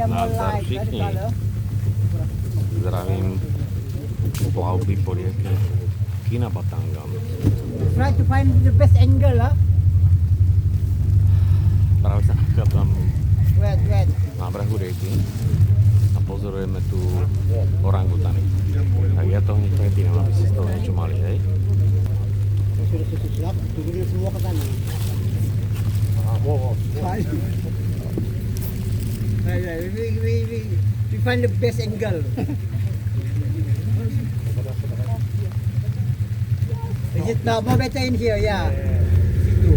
Nazdar všichni. Zdravím plavby po rieke Kinabatangan. Try to find the best angle, huh? Práve sa nachádzam Wait. na brehu rieky a pozorujeme tu orangutany. Tak ja to hneď prepínam, aby si z toho niečo mali, hej? Sudah susulap, turun semua ke sana. We find the best angle. Is it now more better in here? Yeah. Situ.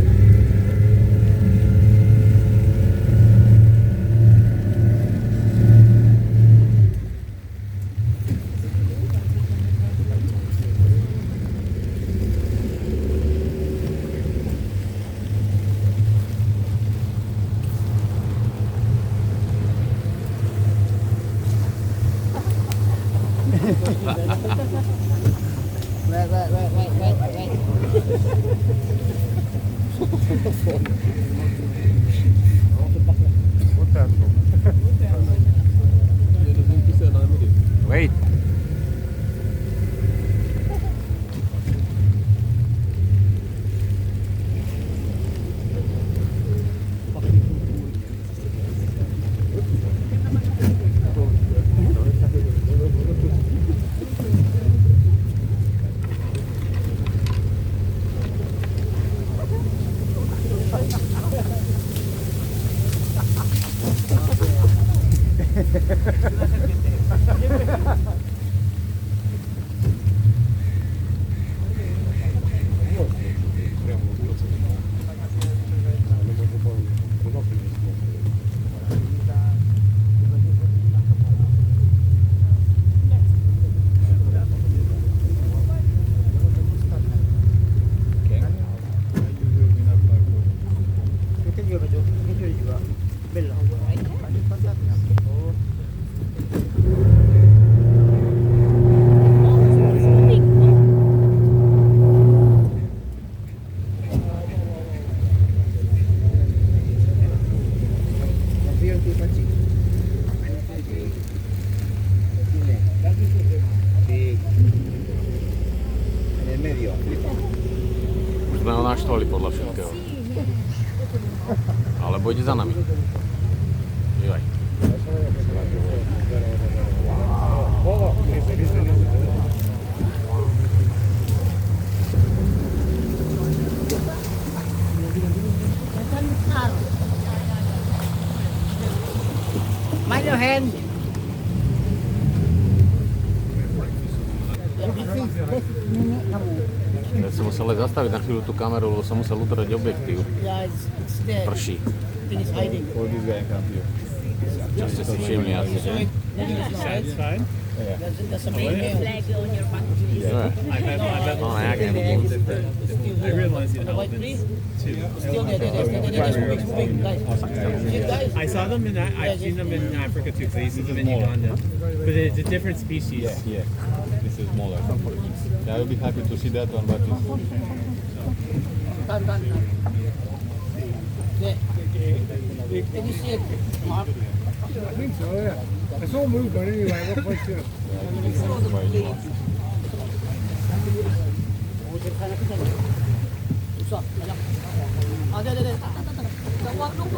Wait. Wait! Už sme ho naštvali podľa všetkého. Alebo ide za nami. Joj. Mind your hand. Ja som musel len zastaviť na chvíľu tú kameru, lebo som musel utrať objektív. Yeah, it's there. Prší. Thing is hiding. Čo ste si všimli asi, že? Satisfied? That's a main male. No, nejak nevidím. I realized it The white elephants tree too. still there. They're moving, guys. See, guys. I saw them in I've seen them in Africa too, because I used to live in Uganda. But it's a different species. Yeah, this is smaller. Yeah, I will be happy to see that one, but it's... Done. There. Can you see it, Mark? I think so, yeah. It's all movement anyway, what place is it? Susah, banyak. Ada. Tawag dong.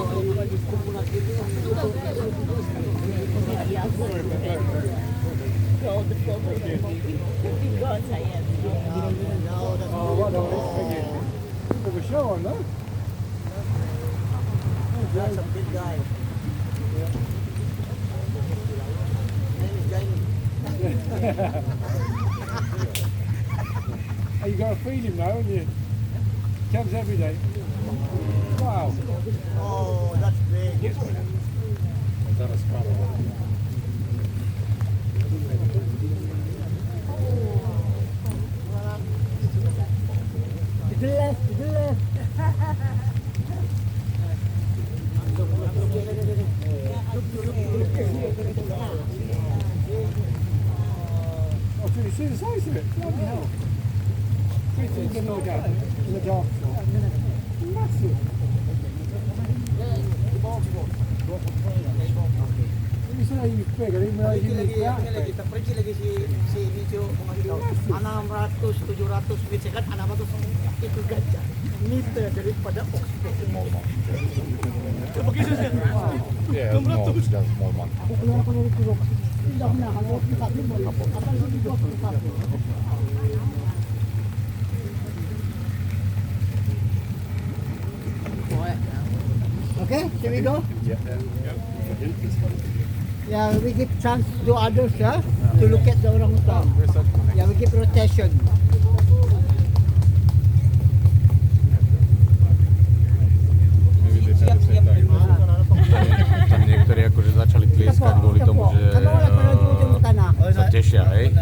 Oh, what a show on that. That's a big guy. Name is Jamie. Oh, you got to feed him now, and you comes every day. Wow. Oh, that's big. To the left. Oh, so you see the size of it? Bloody hell. It's in the middle gap, in the dark spot. Massive. you figure, even though you Pergi need lagi, that. kita pergi lagi si Nijo mengasih tahu 600, 700 feet sekat, 600 itu gajah meter daripada Oxford. Yeah, no, it's just small one. Aku keluar dari Turok. Tidak pernah kalau kita timbul. Apa yang dibuat kita? Okay, here we go. Yeah, we give chance to others, to look at the orangutan. Yeah, we give rotation. Maybe they said the same time. Tam niektorí akože začali tlieskať kvôli tomu, že sa tešia, hej?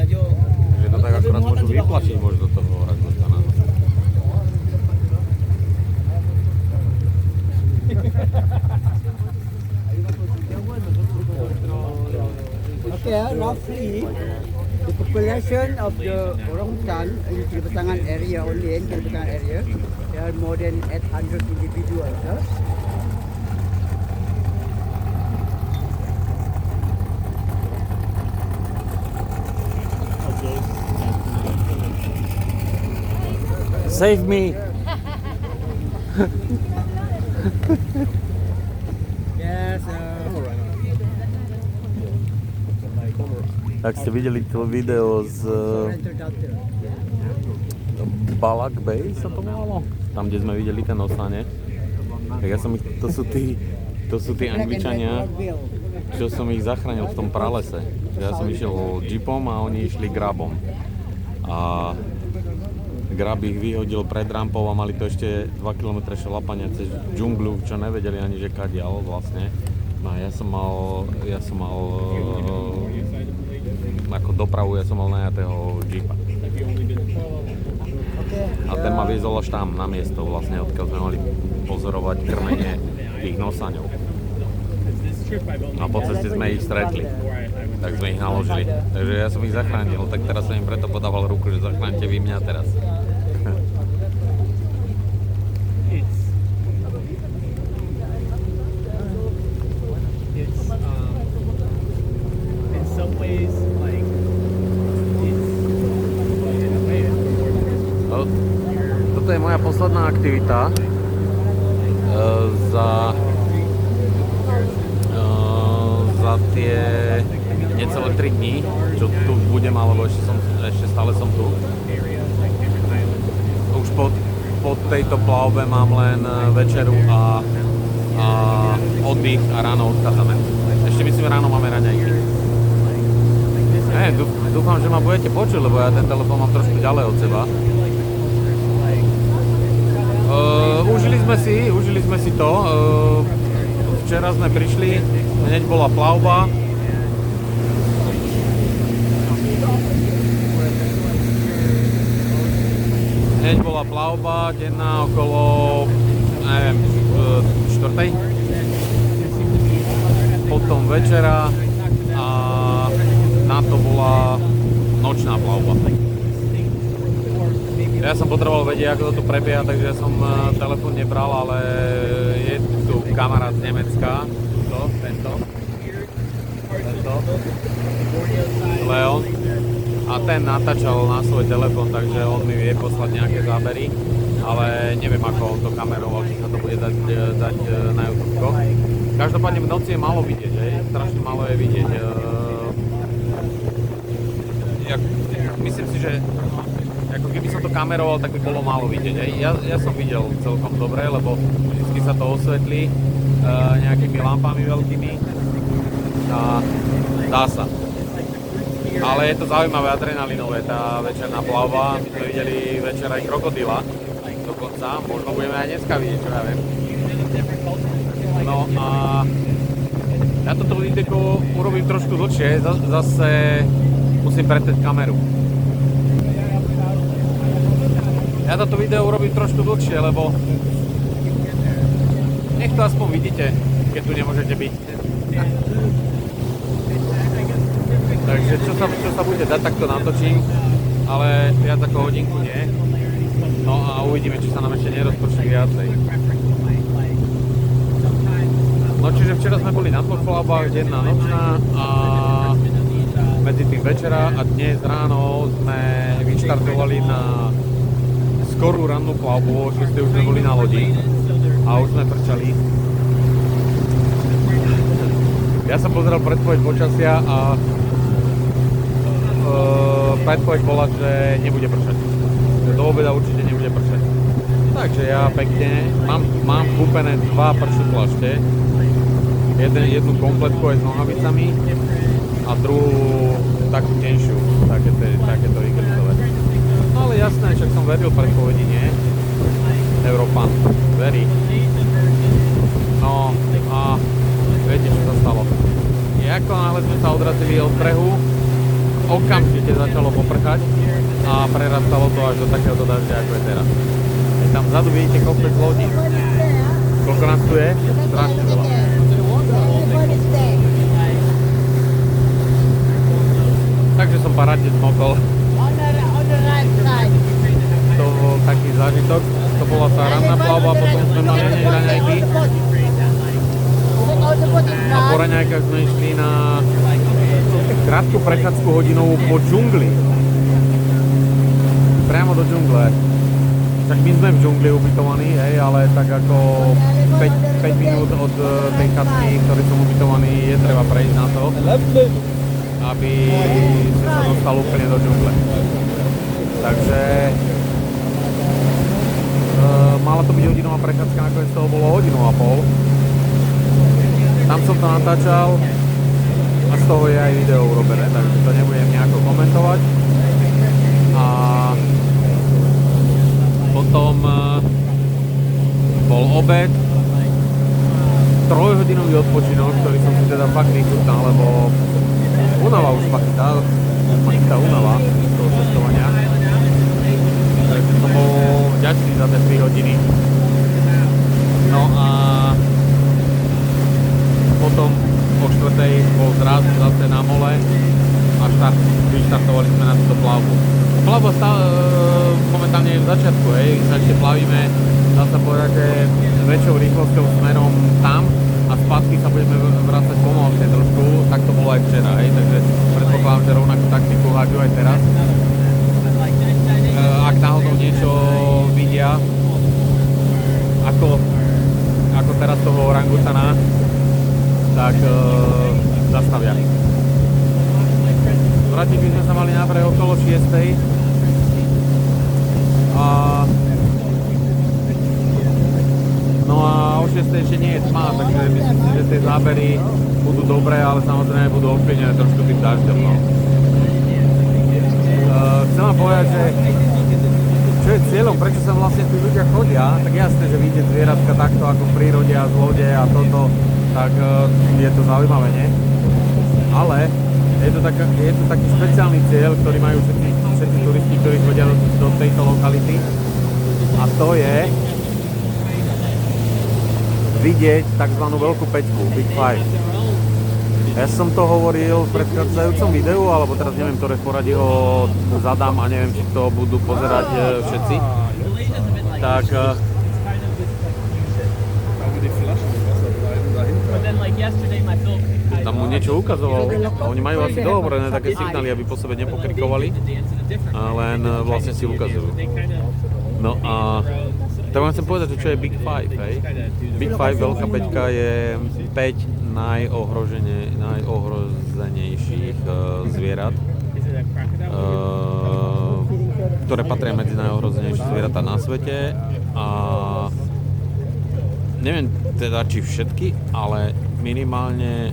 Že to tak akorát môžu vyplašiť možno toho orangutana. Okay, roughly the population of the orangutan in Kalimantan area only in Kalimantan area, there are more than 800 individuals. Save me! Yes. Ak ste videli to video z Balak Bay, sa to volalo? Tam, kde sme videli ten osane. Tak ja som ich, to sú tí Angličania, čo som ich zachránil v tom pralese. Ja som išiel jeepom a oni išli grabom. A grab ich vyhodil pred rampou a mali to ešte 2 km šlapania cez džunglu, čo nevedeli ani, že kadiaľ vlastne. No a ja som mal ako dopravu, ja som mal najatého jeepa. A ten ma viezol až tam, na miesto vlastne, odkiaľ sme mali pozorovať krmenie tých nosaňov. A po ceste sme ich stretli, tak sme ich naložili. Takže ja som ich zachránil, tak teraz som im preto podával ruku, že zachránte vy mňa teraz. In some ways, like, Toto je moja posledná aktivita za tie necelé 3 dní, čo tu budem, alebo ešte stále som tu. Už po tejto plavbe mám len večeru a oddych a ráno odchádzame. Ešte myslím, ráno máme raňajky. Dúfam, že ma budete počuť, lebo ja ten telefón mám trošku ďalej od seba. Užili sme si to. Včera sme prišli, hneď bola plavba. Hneď bola plavba denná okolo, neviem, 4. Potom večera a na to bola nočná plavba. Ja som potreboval vedieť, ako to tu prebieha, takže ja som telefón nebral, ale je tu kamarát z Nemecka, tento, Leon, a ten natáčal na svoj telefón, takže on mi vie poslať nejaké zábery, ale neviem, ako on to kameroval, či sa to bude dať na YouTube. Každopádne v noci je málo vidieť, strašne málo je vidieť. Myslím si, že ako keby som to kameroval, tak by bolo málo vidieť. Ja som videl celkom dobre, lebo vždy sa to osvetlí nejakými lampami veľkými a dá sa. Ale je to zaujímavé, adrenalinové, tá večerná plavba. My sme videli večer aj krokodíla dokonca, možno budeme aj dneska vidieť, čo ja viem. No a ja toto videjko urobím trošku dlhšie, zase musím pretať kameru. Ja toto video urobím trošku dlhšie, lebo nech to aspoň vidíte, keď tu nemôžete byť. Takže čo sa bude dať, tak to natočím, ale viac ako hodinku nie. No a uvidíme, či sa nám ešte nerozprší viacej. No čiže včera sme boli na 2 plavbách, denná, nočná a medzi tým večera a dnes ráno sme vyštartovali na skorú rannú plavbu, o 6 už sme boli na lodi a už sme prčali. Ja som pozeral predpoveď počasia a predpoveď bola, že nebude pršať. Že do obeda určite nebude pršať. Takže ja pekne, mám kúpené 2 pršie plašte. Jednu kompletku aj s nohavicami a druhú takú tenšiu, takéto igelitové. No ale jasné, však som veril predpovedi, nie? Európan, verí. No a viete, čo sa stalo? Ako náhle sme sa odrazili od brehu, okamžite začalo poprchať a prerastalo to až do takéhoto dažďa, ako je teraz. Tam vzadu vidíte komplet lodí. Koľko nás tu je? Strašne veľa. Takže som parádne zmokol. To bol taký zážitok. To bola tá ranná plavba, potom sme mali hneď raňajky. A po raňajkách sme išli na krátku prechádzku hodinovú po džungli. Priamo do džungle. Tak my sme v džungli ubytovaní, hej, ale tak ako 5 minút od tej chatky, ktorý som ubytovaný, je treba prejsť na to, aby si sa dostal úplne do džungle. Takže mala to byť hodinová prechádzka, nakoniec toho bolo 1,5 hodinu. Tam som to natáčal a z toho je aj video urobené, takže to nebudem nejako komentovať. A potom bol obed, 3-hodinový odpočinok, ktorý som si teda fakt vychutnal, lebo únava už ma chytá únava z toho cestovania. Takže som bol vďačný za tie 3 hodiny. No a potom o 4:00 bol zraz zase na mole a vyštartovali sme na túto plavbu. Plavba momentálne je v začiatku, hej, sa ešte plavíme, dá sa povedať, že väčšou rýchlosťou smerom tam a spätky sa budeme vrácať pomalšie trošku, tak to bolo aj včera, hej, takže predpokladám, že rovnakú taktiku háďu aj teraz. Ak náhodou niečo vidia, ako teraz toho orangutana, tak zastavia. Vrátiť by sme sa mali na breh okolo 6:00 a no a o 6:00 ešte nie je tma, takže myslím si, že tie zábery budú dobré, ale samozrejme budú ovplyvnené trošku tým dažďom. No. Chcem vám povedať, že čo je cieľom, prečo sa vlastne tí ľudia chodia, tak jasné, že vidieť zvieratka takto ako v prírode a z lode a toto, tak je to zaujímavé, nie? Ale je to taký špeciálny cieľ, ktorý majú všetci turisti, ktorí chodia do tejto lokality. A to je vidieť tzv. Veľkú peťku, Big Five. Ja som to hovoril v predchádzajúcom videu, alebo teraz neviem, ktoré v poradí ho zadám a neviem, či to budú pozerať všetci. Tak tam mu niečo ukazoval. Oni majú asi dohovorené také signály, aby po sebe nepokrikovali, len vlastne si ukazujú. No a tak vám chcem povedať, že čo je Big Five, hej? Big Five, veľká peťka, je 5 najohrozenejších zvierat, ktoré patria medzi najohrozenejšie zvieratá na svete a neviem teda či všetky, ale minimálne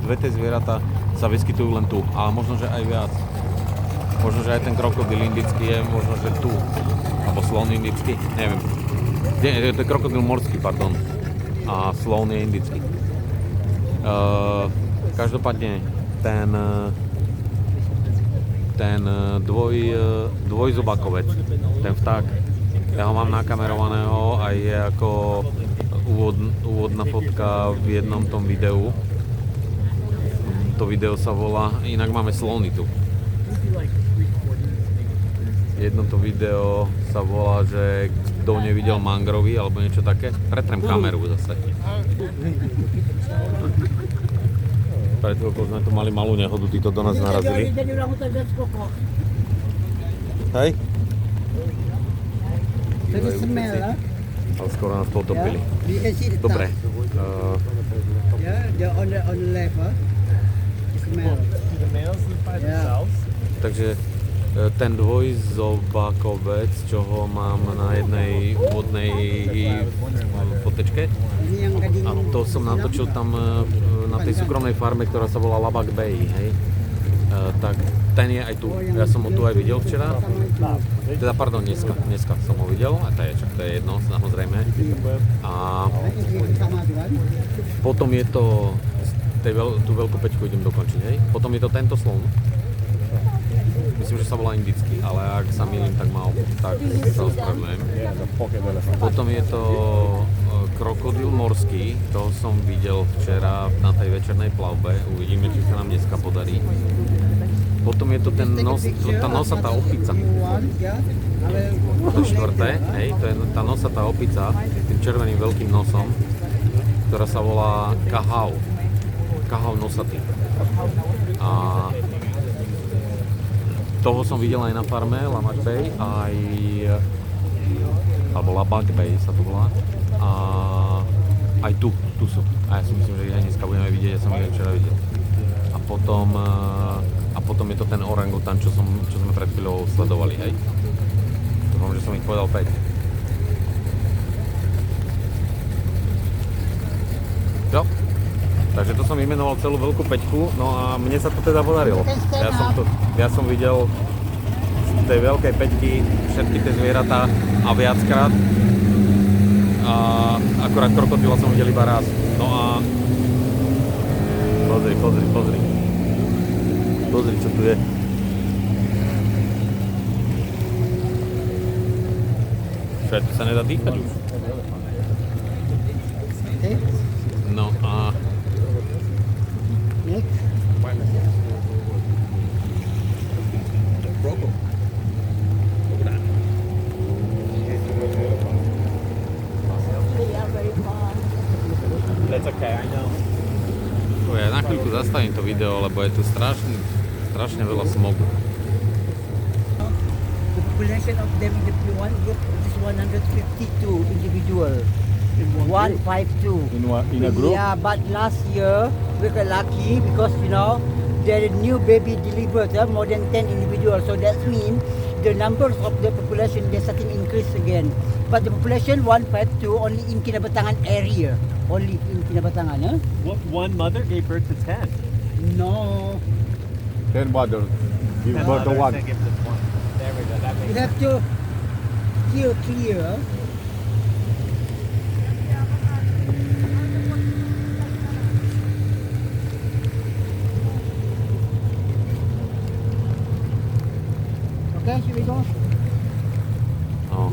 dve tie zvieratá sa vyskytujú len tu, ale možno, že aj viac. Možno, že aj ten krokodil indický je možno, že tu. Alebo slon indický, neviem. To je krokodil morský, pardon. A slon je indický. Každopádne ten dvojzobakovec, ten vták, ja ho mám nakamerovaného a je ako úvodná fotka v jednom tom videu. To video sa volá, inak máme slony tu. Jedno to video sa volá, že kto nevidel mangrovy alebo niečo také. Pretrem kameru zase. Pred chvíľkou sme tu mali malú nehodu, títo do nás narazili. Jadi orang hutan dan pokok. Hej? Jadi smell lah. Ale skoro nás potopili. You can see the Dobre. top. Yeah, they're on the left, huh? The smell. The males live by themselves. Takže ten dvojzobakovec, čo ho mám na jednej vodnej fotečke, Ini yang gading. a to som natočil tam na tej súkromnej farme, ktorá sa volá Labak Bay, hej. Tak ten je aj tu. Ja som ho tu aj videl včera. Teda, pardon, dneska som ho videl, a to je jedno, samozrejme. A Sama tu kan. potom je to, tú veľkú peťku idem dokončiť, hej. Potom je to tento slon. Myslím, že sa volá indický, ale ak sa mýlim, tak sa ospravedlňujem. Potom je to krokodil morský, toho som videl včera na tej večernej plavbe. Uvidíme, či sa nám dneska podarí. Potom je to tá nosatá opica. To štvrté, hej, to je tá nosatá opica s tým červeným veľkým nosom, ktorá sa volá kahau. Kahau nosatý. A toho som videl aj na farme Labak Bay, alebo Labak Bay sa to volá. A aj tu sú. A ja si myslím, že ich aj dneska budeme vidieť, ja som ich včera videl. A potom je to ten orangutan, čo sme pred chvíľou sledovali, hej. Dúfam, že som ich povedal 5. Jo. Takže to som vymenoval celú veľkú peťku, no a mne sa to teda podarilo. Ja som videl z tej veľkej peťky všetky tie zvieratá a viackrát. A akorát krokodila som videl iba raz. No a pozri. Pozri, čo tu je. Však tu sa nedá dýchať už. No a Next. That's okay, I know. ja na chvíľku zastavím to video, lebo je tu strašne veľa smogu. The population of them in the P1 group is 152 individual. 152. In a group? Yeah, but last year we got lucky because there are new baby delivered, more than 10 individuals. So that means the numbers of the population they starting increase again. But the population 152 only in Kinabatangan area. Only in Kinabatangan, huh? What one mother gave birth to 10? No. 10 mother. Give birth to one. That gives us one. There we go. That You makes have to steer clear. Okay, should we go? No.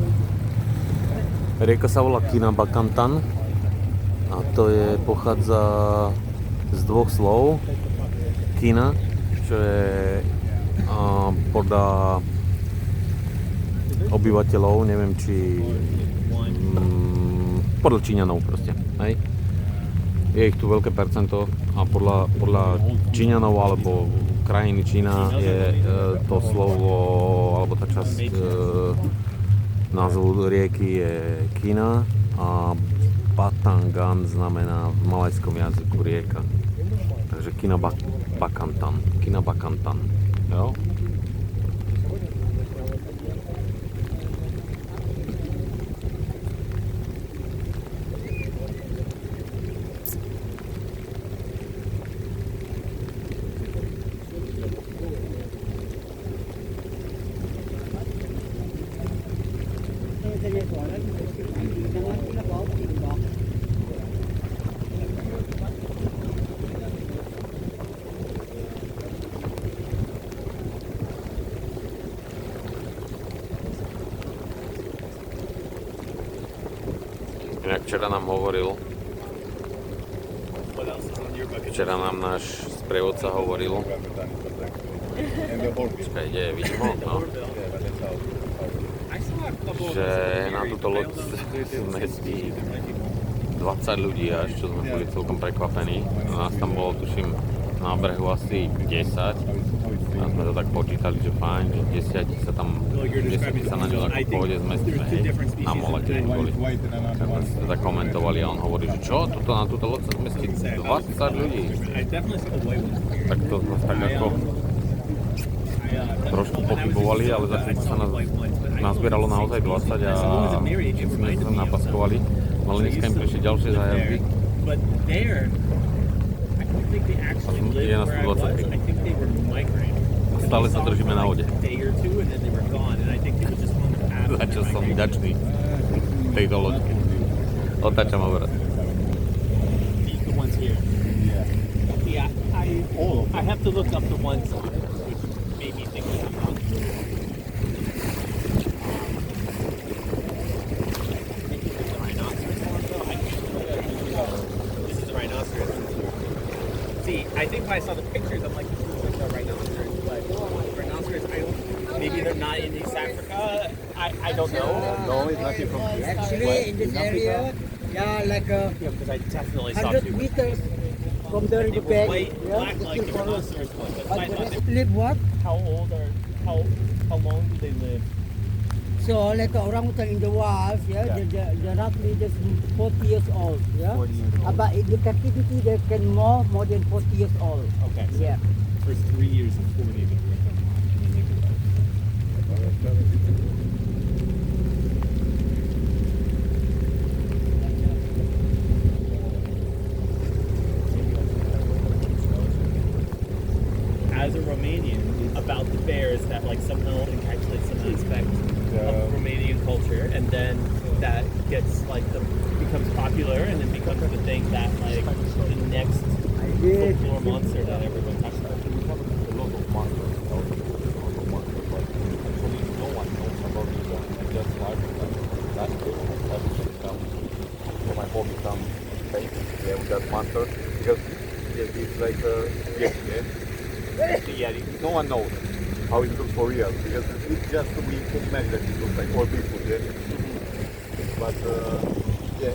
Rieka sa volá Kinabatangan a to pochádza z dvoch slov. Kina, čo je podľa obyvateľov, neviem či podľa Číňanov proste, hej? Je ich tu veľké percento a podľa Číňanov alebo krajiny Čína je to slovo alebo tá časť názvu rieky je Kina a Batangan znamená v malajskom jazyku rieka. Takže Kinabatangan, jo? Inak včera nám hovoril, včera nám náš sprievodca hovoril, čakaj, kde je, vidím ho? No. že na túto loď zmestí 20 ľudí až, čo sme boli celkom prekvapení. Nás tam bolo, tuším, na brehu asi 10. A sme to tak počítali, že fajn, že 10 sa na ňu ako v pohode zmestíme, hej, na mole, keď boli. Tak sme si to tak komentovali a on hovorí, že čo, tuto na túto loď sa zmestí 20 ľudí. Tak to sme tak ako trošku pochybovali, ale začali sa nazbieralo naozaj 20 a sme sa napaskovali. Ale dneska im prišli ďalšie zájazdy. Je nás tu 23. Stále sa držíme na vode. Za čo som vďačný tejto loďke. Otáčam obraz. Yeah, I have to look up the ones which made me think that I'm not sure. This is a rhinoceros. See, I think when I saw the pictures, I'm like, this looks like a rhinoceros, but rhinoceros, maybe they're not in East Africa. I don't know. No, it's nothing from here. Actually, in this area, yeah, like Because I definitely saw 100 two. meters from the They river were bank. white, Yeah, black the like the still follows. rhinoceros one. That's But why I the thought rest live what? how old are how long do they live? So like orangutan in the wild, yeah, they're roughly just 40 years old, yeah. 40 years old. But in the captivity, they can more than 40 years old. Okay, so Yeah. first 3 years and 40 of it. And then they go back. As a Romanian, about the bears that like somehow encapsulate some aspect of Romanian culture, and then that gets like becomes popular, and then becomes the thing that like the next Yes. folklore monster that everyone talks about. A lot of monsters, but actually no one knows about this one. I just started last year. I started to become, for my hobby, some painting with that monster because it's like no one knows how it looks for real because it's just we can imagine that it looks like all people. Yeah? But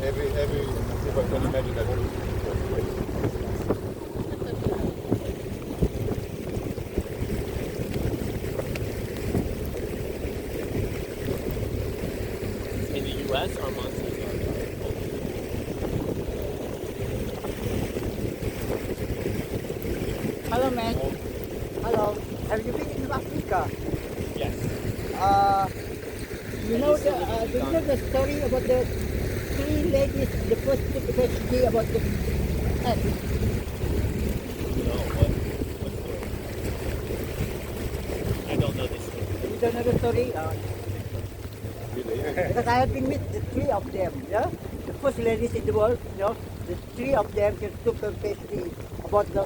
every people can imagine that it looks like. In the U.S., our monsters are Hello, man. Hello. Have you been in Africa? yes. You know the do you know the story about the three ladies, the first tragedy about the egg? No, what? I don't know this story. You don't know the story? Because I have been with the three of them, yeah? The first ladies in the world, you know, the three of them just took a pastry about the